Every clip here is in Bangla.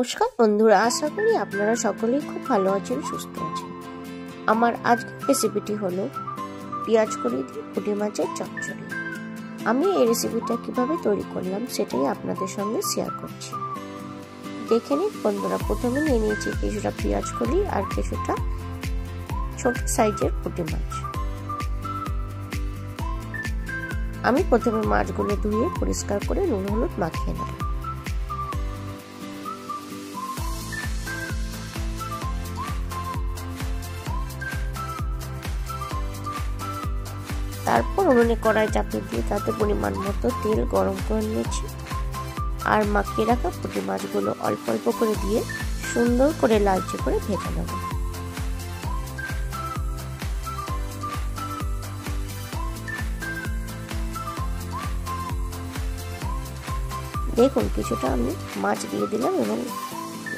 নমস্কার বন্ধুরা, আশা করি আপনারা সকলেই খুব ভালো আছেন, সুস্থ আছেন। আমার আজকের রেসিপিটি হলো পেঁয়াজ কলি দিয়ে পুঁটি মাছের চচ্চড়ি। আমি এই রেসিপিটা কিভাবে তৈরি করলাম সেটাই আপনাদের সঙ্গে শেয়ার করছি। দেখে নিন বন্ধুরা, প্রথমে নিয়ে নিয়েছি কিছুটা পেঁয়াজ কলি আর কিছুটা ছোট সাইজের পুঁটি মাছ। আমি প্রথমে মাছগুলো ধুয়ে পরিষ্কার করে নুন হলুদ মাখিয়ে নেব। তারপর উনুনে কড়াই চাপিয়ে দিয়ে তাতে পরিমাণ মতো তেল গরম করে নিয়েছি আর মাখিয়ে রাখা পুঁটি মাছগুলো অল্প অল্প করে দিয়ে সুন্দর করে লালচে করে ভেজে নেব। দেখুন, কিছুটা আমি মাছ দিয়ে দিলাম এবং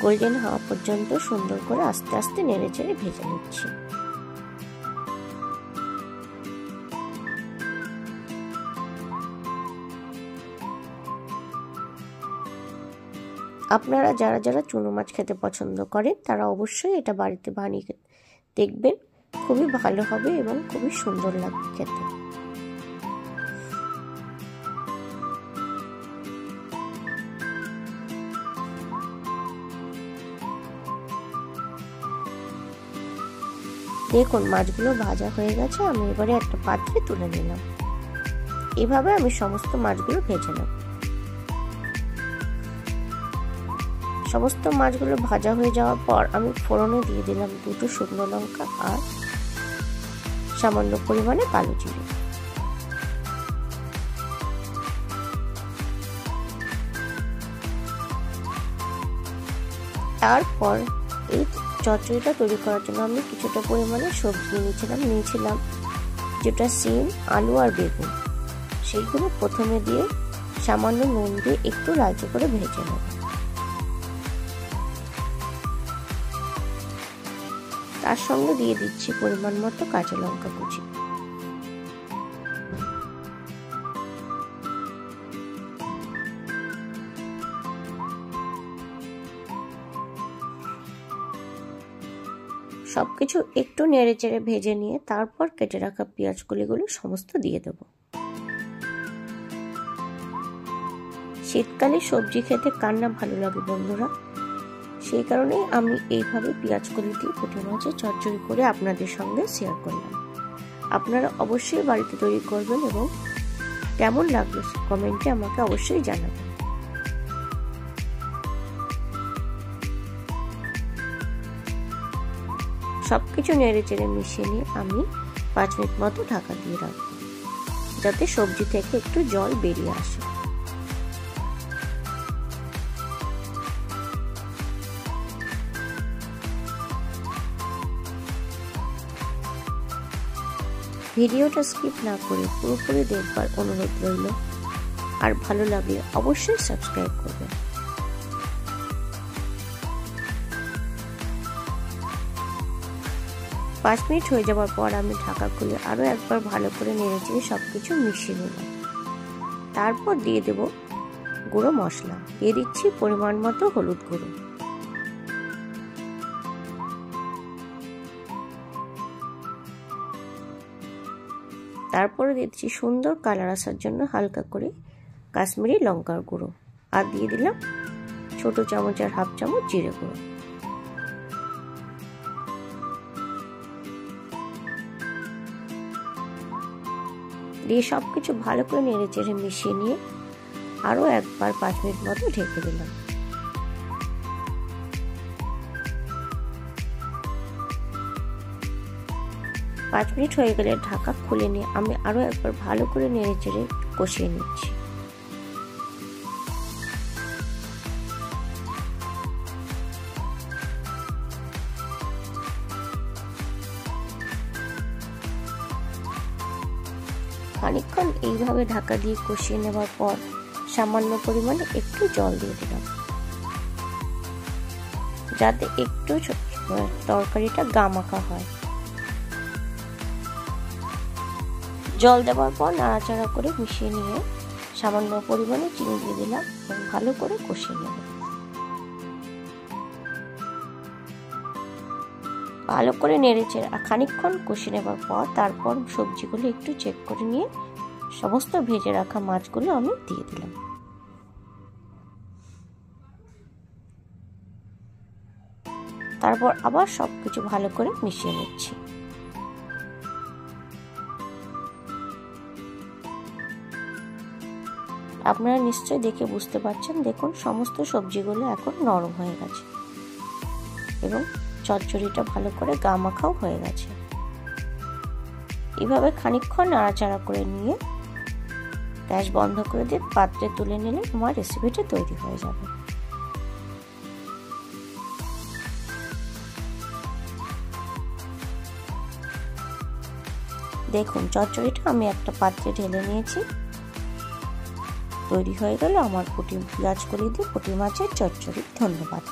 গোল্ডেন হওয়া পর্যন্ত সুন্দর করে আস্তে আস্তে নেড়ে চেড়ে ভেজে নিচ্ছি। আপনারা যারা যারা চুনো মাছ খেতে পছন্দ করেন তারা অবশ্যই এটা বাড়িতে বানিয়ে দেখবেন, খুবই ভালো হবে এবং খুবই সুন্দর লাগবে খেতে। দেখুন, মাছগুলো ভাজা হয়ে গেছে। আমি এবারে একটা পাত্রে তুলে নিলাম। এভাবে আমি সমস্ত মাছগুলো ভেজে নেব। সমস্ত মাছগুলো ভাজা হয়ে যাওয়ার পর আমি ফোড়নে দিয়ে দিলাম দুটো শুকনো লঙ্কা আর সামান্য পরিমাণে কালো জিরে। তারপর এই চচ্চড়িটা তৈরি করার জন্য আমি কিছুটা পরিমাণে সবজি নিয়েছিলাম যেটা সিম, আলু আর বেগুন। সেইগুলো প্রথমে দিয়ে সামান্য নুন দিয়ে একটু লালচে করে ভেজে নেব। তার সঙ্গে দিয়ে দিচ্ছি পরিমাণ মতো কাঁচা লঙ্কা কুচি। সবকিছু একটু নেড়ে চেড়ে ভেজে নিয়ে তারপর কেটে রাখা পেঁয়াজ কলিগুলো সমস্ত দিয়ে দেব। শীতকালে সবজি খেতে কার না ভালো লাগে বন্ধুরা, সেই কারণেই আমি এইভাবে পেঁয়াজ কলি দিয়ে পুঁটি মাছের চচ্চড়ি করে আপনাদের সঙ্গে শেয়ার করলাম। আপনারা অবশ্যই বাড়িতে তৈরি করবেন এবং কেমন লাগলো কমেন্টে আমাকে অবশ্যই জানাবেন। সবকিছু নেড়ে চেড়ে মিশিয়ে নিয়ে আমি 5 মিনিট মতো ঢাকা দিয়ে রাখবো, যাতে সবজি থেকে একটু জল বেরিয়ে আসে। ভিডিওটা স্কিপ না করে পুরোপুরি দেখবার অনুরোধ রইল, আর ভালো লাগলে অবশ্যই সাবস্ক্রাইব করবেন। পাঁচ মিনিট হয়ে যাওয়ার পর আমি ঢাকা খুলে আরো একবার ভালো করে নেড়ে চেড়ে সবকিছু মিশিয়ে নিলাম। তারপর দিয়ে দেব গুঁড়ো মশলা। দিয়ে দিচ্ছি পরিমাণ মতো হলুদ গুঁড়ো, তারপরে দিচ্ছি সুন্দর কালার আসার জন্য হালকা করে কাশ্মীরি লঙ্কার গুঁড়ো, আর দিয়ে দিলাম ছোট চামচ আর হাফ চামচ জিরে গুঁড়ো। দিয়ে সবকিছু ভালো করে নেড়ে চেড়ে মিশিয়ে নিয়ে আরো একবার 5 মিনিট মতো ঢেকে দিলাম। পাঁচ মিনিট হয়ে গেলে ঢাকা খুলে নিয়ে আমি আরো একবার ভালো করে নেড়ে চেড়ে কষিয়ে নিচ্ছি। খানিকক্ষণ এইভাবে ঢাকা দিয়ে কষিয়ে নেওয়ার পর সামান্য পরিমাণে একটু জল দিয়ে দিলাম, যাতে একটু তরকারিটা গামাখা হয়। জল দেওয়ার পর নাড়াচাড়া করে মিশিয়ে নিয়ে সামান্য পরিমাণে চিনি দিয়ে দিলাম এবং ভালো করে কষিয়ে নেব। ভালো করে নেড়েচেড়ে খানিকক্ষণ কষে নেবার পর তারপর সবজিগুলো একটু চেক করে নিয়ে সমস্ত ভেজে রাখা মাছগুলো আমি দিয়ে দিলাম। তারপর আবার সবকিছু ভালো করে মিশিয়ে নিচ্ছি। আপনারা নিশ্চয়ই দেখে বুঝতে পারছেন, দেখুন সমস্ত সবজিগুলো এখন নরম হয়ে গেছে এবং চচ্চড়িটা ভালো করে গা মাখাও হয়ে গেছে। এভাবে খানিকক্ষণ নাড়াচাড়া করে নিয়ে গ্যাস বন্ধ করে দিয়ে পাত্রে তুলে নিলে আমার রেসিপিটা তৈরি হয়ে যাবে। দেখুন চচ্চড়িটা আমি একটা পাত্রে ঢেলে নিয়েছি। তৈরি হয়ে গেল আমার পেঁয়াজ কলি দিয়ে পুঁটি মাছের চচ্চড়ি। ধন্যবাদ।